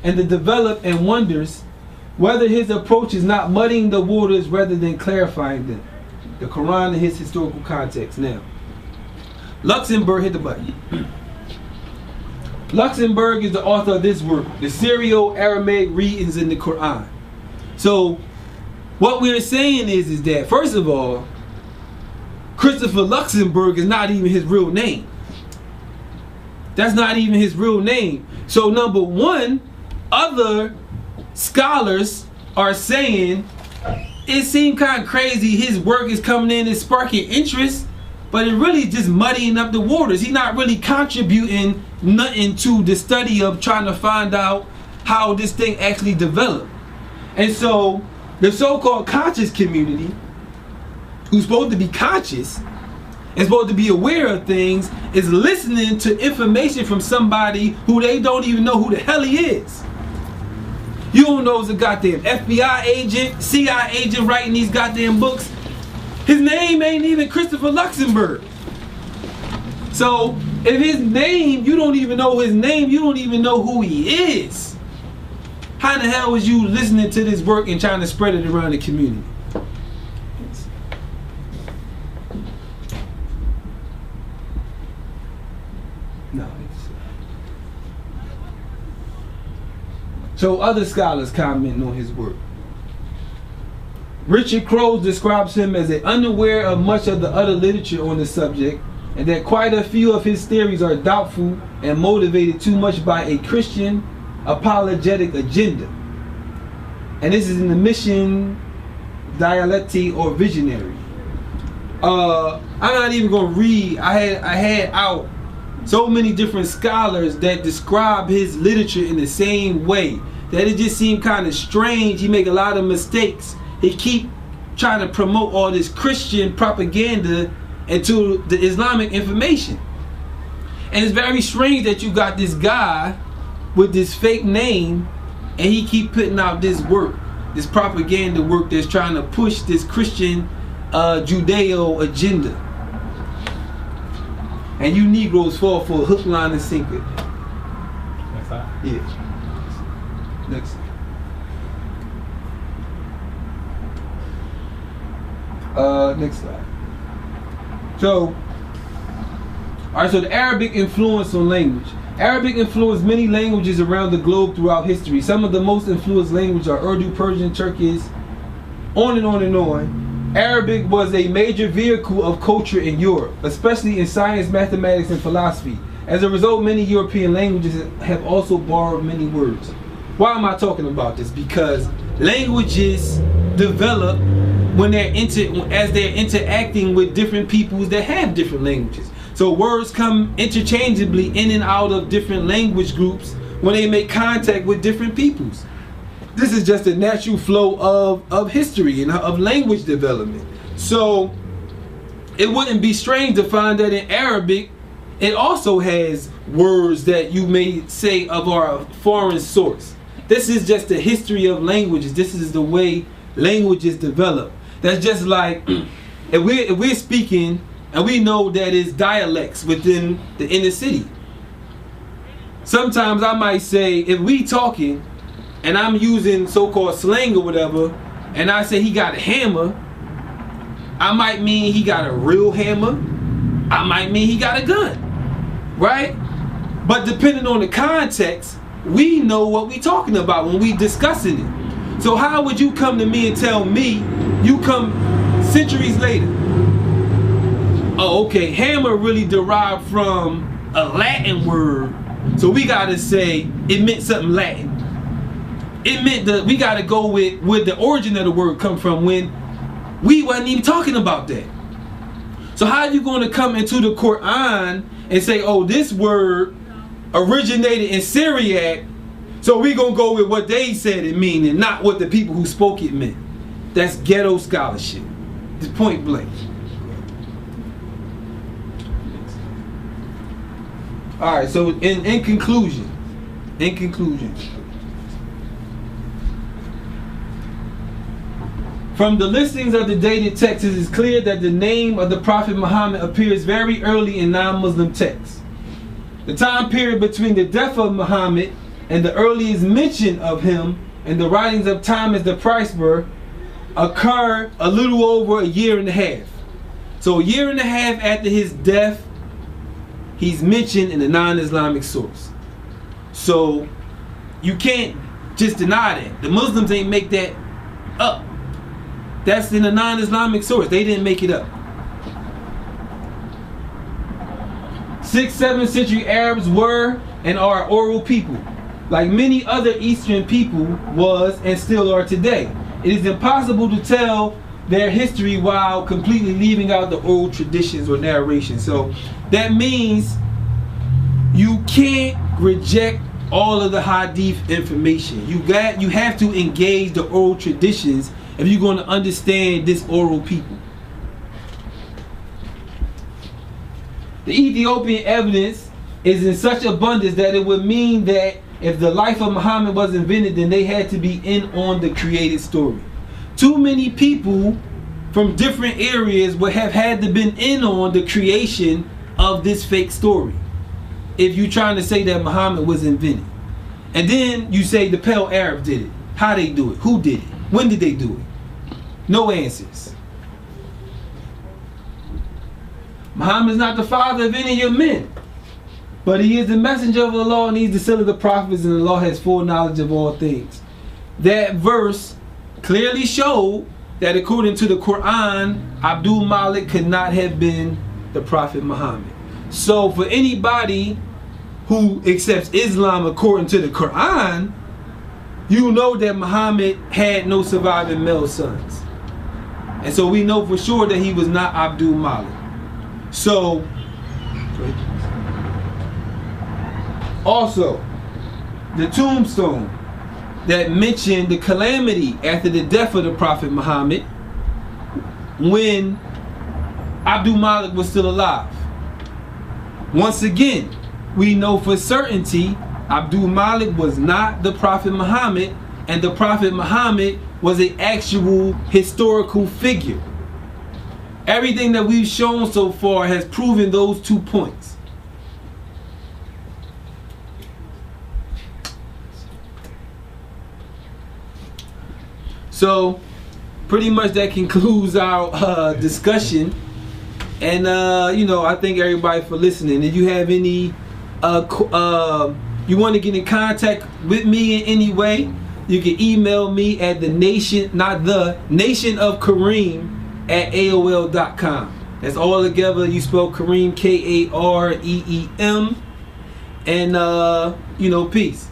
and the develop and wonders whether his approach is not muddying the waters rather than clarifying them. The Quran and his historical context. Now, Luxemburg, hit the button. Luxemburg is the author of this work, the Syro-Aramaic readings in the Quran. So, what we're saying is that, first of all, Christopher Luxemburg is not even his real name. That's not even his real name. So, number one, other scholars are saying it seemed kind of crazy. His work is coming in and sparking interest, but it really just muddying up the waters. He's not really contributing nothing to the study of trying to find out how this thing actually developed. And so the so-called conscious community, who's supposed to be conscious and supposed to be aware of things, is listening to information from somebody who they don't even know who the hell he is. You don't know it's a goddamn FBI agent, CIA agent writing these goddamn books. His name ain't even Christopher Luxemburg. So if his name, you don't even know his name, you don't even know who he is. How the hell was you listening to this work and trying to spread it around the community? No. So other scholars comment on his work. Richard Crowe describes him as unaware of much of the other literature on the subject, and that quite a few of his theories are doubtful and motivated too much by a Christian apologetic agenda. And this is in the mission, dialectic, or visionary. I'm not even gonna read. I had out so many different scholars that describe his literature in the same way that it just seemed kind of strange. He make a lot of mistakes. He keep trying to promote all this Christian propaganda into the Islamic information. And it's very strange that you got this guy with this fake name and he keep putting out this work, this propaganda work that's trying to push this Christian Judeo agenda. And you Negroes fall for a hook, line, and sinker. Next slide. Yeah. Next. Next slide. So, alright, so the Arabic influence on language. Arabic influenced many languages around the globe throughout history. Some of the most influenced languages are Urdu, Persian, Turkish, on and on and on. Arabic was a major vehicle of culture in Europe, especially in science, mathematics, and philosophy. As a result, many European languages have also borrowed many words. Why am I talking about this? Because languages develop when as they're interacting with different peoples that have different languages. So words come interchangeably in and out of different language groups when they make contact with different peoples. This is just a natural flow of history and of language development. So it wouldn't be strange to find that in Arabic it also has words that you may say of our foreign source. This is just the history of languages. This is the way languages develop. That's just like if we're speaking and we know that it's dialects within the inner city. Sometimes I might say, if we talking and I'm using so-called slang or whatever, and I say he got a hammer, I might mean he got a real hammer. I might mean he got a gun, right? But depending on the context, we know what we talking about when we discussing it. So how would you come to me and tell me, you come centuries later, oh, okay, hammer really derived from a Latin word, so we gotta say it meant something Latin. It meant that we gotta go with where the origin of the word come from when we wasn't even talking about that. So how are you gonna come into the Quran and say, oh, this word originated in Syriac, so we gonna go with what they said it mean and not what the people who spoke it meant? That's ghetto scholarship. It's point blank. Alright, so in conclusion, from the listings of the dated texts, it is clear that the name of the Prophet Muhammad appears very early in non-Muslim texts. The time period between the death of Muhammad and the earliest mention of him in the writings of Thomas the Priceber occurred a little over a year and a half. So a year and a half after his death, he's mentioned in a non-Islamic source. So you can't just deny that. The Muslims ain't make that up. That's in a non-Islamic source. They didn't make it up. 6th, 7th century Arabs were and are oral people, like many other Eastern people was and still are today. It is impossible to tell their history while completely leaving out the oral traditions or narration. So that means you can't reject all of the hadith information. You have to engage the oral traditions if you're going to understand this oral people. The Ethiopian evidence is in such abundance that it would mean that if the life of Muhammad was invented, then they had to be in on the created story. Too many people from different areas would have had to been in on the creation of this fake story if you're trying to say that Muhammad was invented. And then you say the Pale Arabs did it. How they do it? Who did it? When did they do it? No answers. Muhammad is not the father of any of your men, but he is the messenger of the law and he's the seal of the prophets, and the law has full knowledge of all things. That verse clearly showed that according to the Quran, Abdul Malik could not have been the Prophet Muhammad. So for anybody who accepts Islam according to the Quran, you know that Muhammad had no surviving male sons. And so we know for sure that he was not Abdul Malik. So, also, the tombstone that mentioned the calamity after the death of the Prophet Muhammad when Abdul Malik was still alive. Once again, we know for certainty Abdul Malik was not the Prophet Muhammad, and the Prophet Muhammad was an actual historical figure. Everything that we've shown so far has proven those 2 points. So, pretty much that concludes our discussion. And, I thank everybody for listening. If you have any, you want to get in contact with me in any way, you can email me at Nation of Kareem at AOL.com. That's all together. You spell Kareem Kareem. And, peace.